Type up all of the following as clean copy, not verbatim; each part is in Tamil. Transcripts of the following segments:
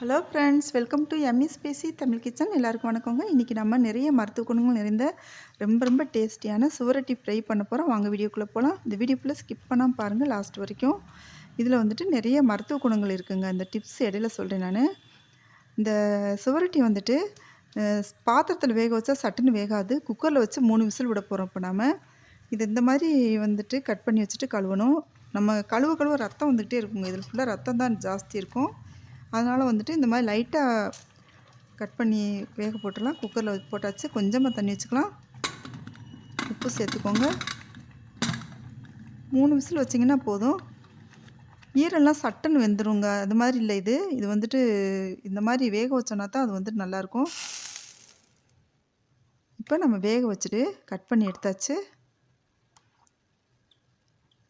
ஹலோ ஃப்ரெண்ட்ஸ், வெல்கம் டு எம்மி ஸ்பேசி தமிழ் கிச்சன். எல்லாருக்கும் வணக்கங்க. இன்றைக்கி நம்ம நிறைய மருத்துவ குணங்கள் நிறைந்த ரொம்ப டேஸ்டியான சுவரொட்டி ஃப்ரை பண்ண போகிறோம். வாங்க வீடியோக்குள்ளே போகலாம். இந்த வீடியோக்குள்ளே ஸ்கிப் பண்ணாமல் பாருங்கள் லாஸ்ட் வரைக்கும். இதில் வந்துட்டு நிறைய மருத்துவ குணங்கள் இருக்குங்க. இந்த டிப்ஸ் இடையில சொல்கிறேன் நான். இந்த சுவரொட்டி வந்துட்டு பாத்திரத்தில் வேக வச்சா சட்டுன்னு வேகாது. குக்கரில் வச்சு 3 விசில் விட போகிறோம். இப்போ நாம் இது இந்த மாதிரி வந்துட்டு கட் பண்ணி வச்சுட்டு கழுவணும். நம்ம கழுவ ரத்தம் வந்துக்கிட்டே இருக்குங்க. இதில் ஃபுல்லாக ரத்தம் தான் ஜாஸ்தி இருக்கும். அதனால் வந்துட்டு இந்த மாதிரி லைட்டாக கட் பண்ணி வேக போட்டுடலாம். குக்கரில் போட்டாச்சு. கொஞ்சமாக தண்ணி வச்சுக்கலாம். உப்பு சேர்த்துக்கோங்க. 3 விசில் வச்சிங்கன்னா போதும். ஈரெல்லாம் சட்டுன்னு வெந்துருங்க. அது மாதிரி இல்லை. இது வந்துட்டு இந்த மாதிரி வேக வச்சோன்னா தான் அது வந்துட்டு நல்லாயிருக்கும். இப்போ நம்ம வேக வச்சுட்டு கட் பண்ணி எடுத்தாச்சு.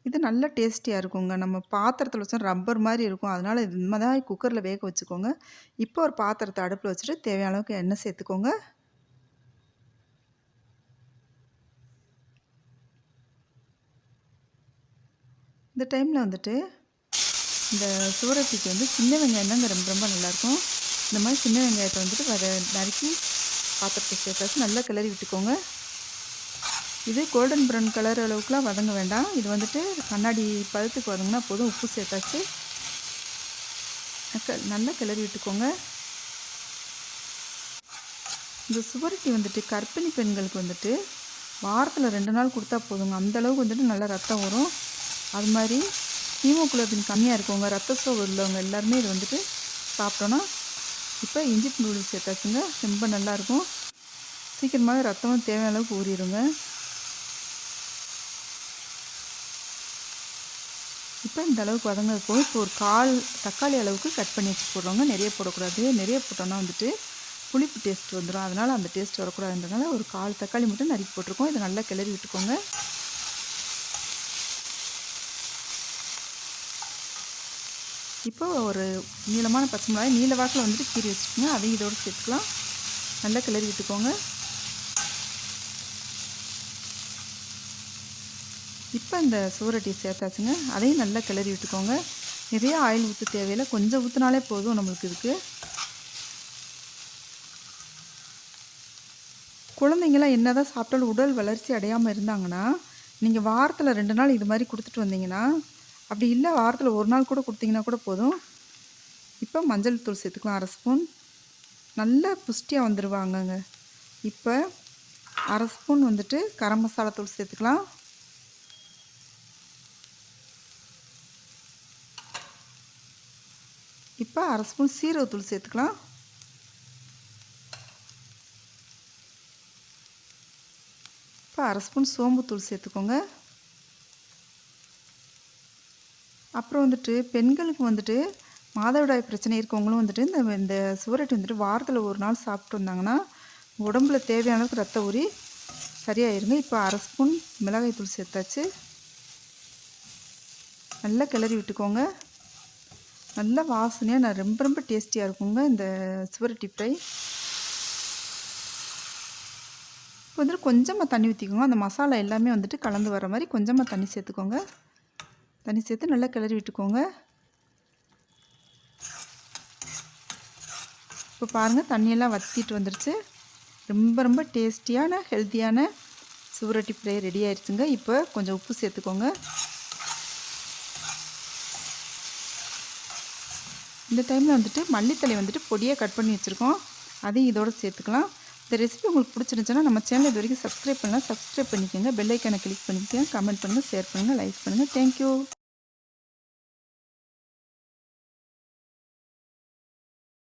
இது நல்ல டேஸ்டியாக இருக்குங்க. நம்ம பாத்திரத்தில் வச்சா ரப்பர் மாதிரி இருக்கும். அதனால் இந்த மாதிரி குக்கரில் வேக வச்சுக்கோங்க. இப்போ ஒரு பாத்திரத்தை அடுப்பில் வச்சுட்டு தேவையான அளவுக்கு எண்ணெய் சேர்த்துக்கோங்க. இந்த டைமில் வந்துட்டு இந்த சுவரொட்டிக்கு வந்து சின்ன வெங்காயம் தாங்க ரொம்ப நல்லாயிருக்கும். இந்த மாதிரி சின்ன வெங்காயத்தை வந்துட்டு நறுக்கி பாத்திரத்தை சேர்த்தாச்சு. நல்லா கிளறி விட்டுக்கோங்க. இது கோல்டன் ப்ரௌன் கலர் அளவுக்குலாம் வதங்க வேண்டாம். இது வந்துட்டு கண்ணாடி பதத்துக்கு வதங்கினா போதும். உப்பு சேர்த்தாச்சு. நல்லா கிளறி விட்டுக்கோங்க. இந்த சுவரொட்டி வந்துட்டு கர்ப்பிணி பெண்களுக்கு வந்துட்டு வாரத்தில் 2 நாள் கொடுத்தா போதுங்க. அந்தளவுக்கு வந்துட்டு நல்லா ரத்தம் வரும். அது மாதிரி ஹீமோகுளோபின் கம்மியாக இருக்கவங்க, ரத்த சோகை உள்ளவங்க எல்லாருமே இது வந்துட்டு சாப்பிட்டோன்னா இப்போ இஞ்சி பூண்டு சேர்த்தாச்சுங்க. ரொம்ப நல்லாயிருக்கும். சீக்கிரமாகவே ரத்தமும் தேவையான அளவுக்கு ஊறிடுங்க. இப்போ இந்த அளவுக்கு வதங்க போய் இப்போ ஒரு 1/4 தக்காளி அளவுக்கு கட் பண்ணி வச்சு போடுறோங்க. நிறைய போடக்கூடாது. நிறைய போட்டோன்னா வந்துட்டு புளிப்பு டேஸ்ட் வந்துடும். அதனால் அந்த டேஸ்ட் வரக்கூடாதுன்றதுனால ஒரு 1/4 தக்காளி மட்டும் நறுக்கி போட்டிருக்கோம். இதை நல்லா கிளறி விட்டுக்கோங்க. இப்போ ஒரு நீளமான பச்சை மிளகாய் நீல வாக்கில் வந்துட்டு கீறி வச்சுக்கோங்க. அதையும் இதோடு சேர்த்துக்கலாம். நல்லா கிளறி விட்டுக்கோங்க. இப்போ இந்த சுவரொட்டி சேர்த்தாச்சுங்க. அதையும் நல்லா கிளறி விட்டுக்கோங்க. நிறைய ஆயில் ஊற்ற தேவையில்லை. கொஞ்சம் ஊற்றினாலே போதும் நம்மளுக்கு இதுக்கு. குழந்தைங்களாம் என்ன தான் சாப்பிட்டாலும் உடல் வளர்ச்சி அடையாமல் இருந்தாங்கன்னா நீங்கள் வாரத்தில் 2 நாள் இது மாதிரி கொடுத்துட்டு வந்தீங்கன்னா, அப்படி இல்லை வாரத்தில் 1 நாள் கூட கொடுத்தீங்கன்னா கூட போதும். இப்போ மஞ்சள் தூள் சேர்த்துக்கலாம். 1/2 ஸ்பூன். நல்லா புஷ்டியாக வந்துடுவாங்கங்க. இப்போ 1/2 ஸ்பூன் வந்துட்டு கரம் மசாலா தூள் சேர்த்துக்கலாம். இப்போ 1/2 ஸ்பூன் சீரகத்தூள் சேர்த்துக்கலாம். இப்போ 1/2 ஸ்பூன் சோம்புத்தூள் சேர்த்துக்கோங்க. அப்புறம் வந்துட்டு பெண்களுக்கு வந்துட்டு மாதவிடாய் பிரச்சனை இருக்கவங்களும் வந்துட்டு இந்த சுவரொட்டி வந்துட்டு வாரத்தில் 1 நாள் சாப்பிட்டு வந்தாங்கன்னா உடம்புல தேவையான அளவுக்கு ரத்த ஊறி சரியாயிருங்க. இப்போ 1/2 ஸ்பூன் மிளகாய் தூள் சேர்த்தாச்சு. நல்லா கிளறி விட்டுக்கோங்க. நல்ல வாசனையாக ரொம்ப டேஸ்டியாக இருக்குங்க இந்த சுவரொட்டி ஃப்ரை. இப்போ வந்துட்டு கொஞ்சமாக தண்ணி ஊற்றிக்கோங்க. அந்த மசாலா எல்லாமே வந்துட்டு கலந்து வர மாதிரி கொஞ்சமாக தண்ணி சேர்த்துக்கோங்க. தண்ணி சேர்த்து நல்லா கிளறி விட்டுக்கோங்க. இப்போ பாருங்கள், தண்ணியெல்லாம் வற்றிட்டு வந்துருச்சு. ரொம்ப டேஸ்டியான ஹெல்த்தியான சுவரொட்டி ஃப்ரை ரெடி ஆயிடுச்சுங்க. இப்போ கொஞ்சம் உப்பு சேர்த்துக்கோங்க. இந்த டைமில் வந்துட்டு மல்லித்தலை வந்துட்டு பொடியாக கட் பண்ணி வச்சுருக்கோம். அதையும் இதோடு சேர்த்துக்கலாம். இந்த ரெசிபி உங்களுக்கு பிடிச்சிருந்துச்சுன்னா நம்ம சேனல் இது வரைக்கும் சப்ஸ்கிரைப் பண்ணலாம். சப்ஸ்கிரைப் பண்ணிக்கோங்க. பெல் ஐக்கானை கிளிக் பண்ணிக்கோங்க. கமெண்ட் பண்ணுங்கள், ஷேர் பண்ணுங்கள், லைக் பண்ணுங்கள். தேங்க்யூ.